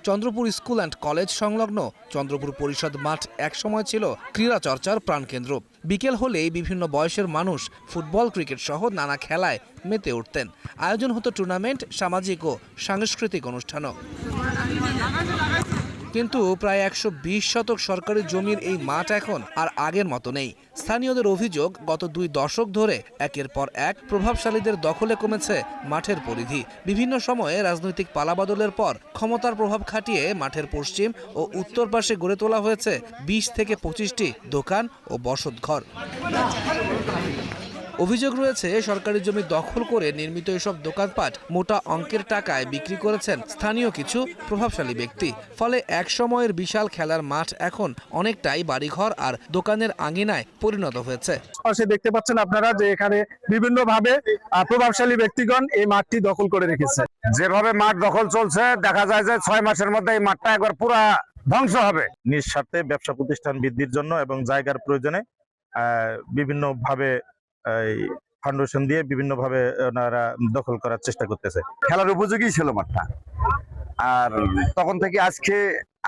Chandrapur school and college সংলগ্ন চন্দ্রপুর পরিষদ মাঠ একসময় ছিল ক্রীড়া চর্চার প্রাণকেন্দ্র। বিকেল হলেই বিভিন্ন বয়সের মানুষ ফুটবল, ক্রিকেট সহ নানা খেলায় মেতে উঠতেন। আয়োজন হতো টুর্নামেন্ট, সামাজিক ও সাংস্কৃতিক অনুষ্ঠানও। কিন্তু প্রায় ১২০ শতক সরকারি জমির এই মাঠ এখন আর আগের মতো নেই। স্থানীয়দের অভিযোগ, গত ২ দশক ধরে একের পর এক প্রভাবশালীদের দখলে কমেছে মাঠের পরিধি। বিভিন্ন সময়ে রাজনৈতিক পালাবদলের পর ক্ষমতার প্রভাব খাটিয়ে মাঠের পশ্চিম ও উত্তর পাশে গড়ে তোলা হয়েছে ২০ থেকে ২৫টি দোকান ও বসতঘর। অভিযোগ রয়েছে, সরকারি জমি দখল করে নির্মিত এসব দোকানপাট মোটা অঙ্কের টাকায় বিক্রি করেছেন স্থানীয় কিছু প্রভাবশালী ব্যক্তি। ফলে এক সময়ের বিশাল খেলার মাঠ এখন অনেকটাই বাড়িঘর আর দোকানের আঙিনায় পরিণত হয়েছে। দেখতে পাচ্ছেন আপনারা যে এখানে বিভিন্নভাবে প্রভাবশালী ব্যক্তিগণ এই মাঠটি দখল করে রেখেছে। যেভাবে মাঠ দখল চলছে, দেখা যায় যে 6 মাসের মধ্যে এই মাঠটা একবার পুরা ধ্বংস হবে। নিঃস্বার্থে ব্যবসা প্রতিষ্ঠান বৃদ্ধির জন্য এবং জায়গার প্রয়োজনে বিভিন্নভাবে ফাউন্ডেশন দিয়ে বিভিন্নভাবে ওনারা দখল করার চেষ্টা করতেছে। খেলার উপযোগী ছিল মাঠটা, আর তখন থেকে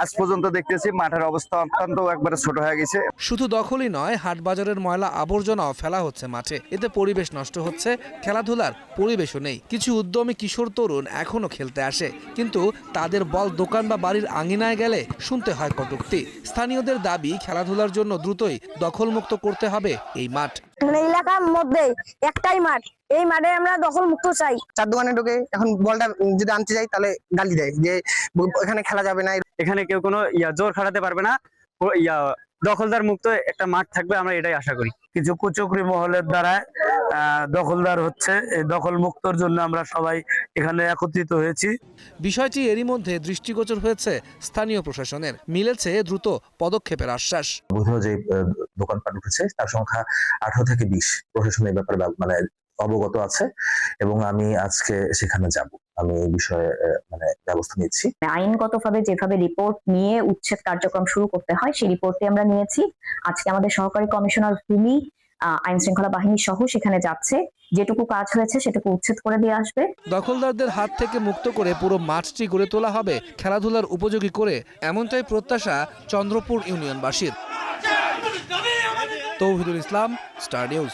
আজ পর্যন্ত দেখতেছি মাঠের অবস্থা অত্যন্ত একবারে ছোট হয়ে গেছে। শুধু দখলই নয়, হাট বাজারের ময়লা আবর্জনাও ফেলা হচ্ছে মাঠে। এতে পরিবেশ নষ্ট হচ্ছে, খেলাধুলার পরিবেশও নেই। কিছু উদ্যমী কিশোর তরুণ এখনো খেলতে আসে, কিন্তু তাদের বল দোকান বা বাড়ির আঙিনায় গেলে শুনতে হয় কটূক্তি। স্থানীয়দের দাবি, খেলাধুলার জন্য দ্রুতই দখলমুক্ত করতে হবে এই মাঠ। এলাকার মধ্যে একটাই মাঠ, এই মাঠে আমরা দখল মুক্ত চাই। চার দোকানে ঢুকে এখন বলটা যদি আনতে যাই তাহলে গালি দেয় যে এখানে খেলা যাবে না, এখানে কেউ কোনো জোর খাটাতে পারবে না, দখলদার মুক্ত একটা মাঠ থাকবে, আমরা এটাই আশা করি। কিছু কুচক্রী মহলের দ্বারা দখলদার হচ্ছে, এই দখল মুক্তর জন্য আমরা সবাই এখানে একত্রিত হয়েছি। বিষয়টি এরই মধ্যে দৃষ্টিগোচর হয়েছে স্থানীয় প্রশাসনের। মিলেছে দ্রুত পদক্ষেপের আশ্বাস। বৈধ যে দোকানপাট উঠেছে তার সংখ্যা 18 থেকে 20। প্রশাসন এই ব্যাপারে অবগত আছে এবং আমি আজকে সেখানে যাব। আমি এই বিষয়ে ব্যবস্থা নিচ্ছি। আইনগতভাবে যেভাবে রিপোর্ট নিয়ে উচ্ছেদ কার্যক্রম শুরু করতে হয় সেই রিপোর্টটি আমরা নিয়েছি। আজকে আমাদের সহকারী কমিশনার ভূমি, আইন শৃঙ্খলা বাহিনী সহ সেখানে যাচ্ছে। যেটুকু কাজ হয়েছে সেটুকু উচ্ছেদ করে দিয়ে আসবে। দখলদারদের হাত থেকে মুক্ত করে পুরো মাঠটি গড়ে তোলা হবে খেলাধুলার উপযোগী করে, এমনটাই প্রত্যাশা চন্দ্রপুর ইউনিয়নবাসীর। তৌহিদুল ইসলাম, স্টার নিউজ।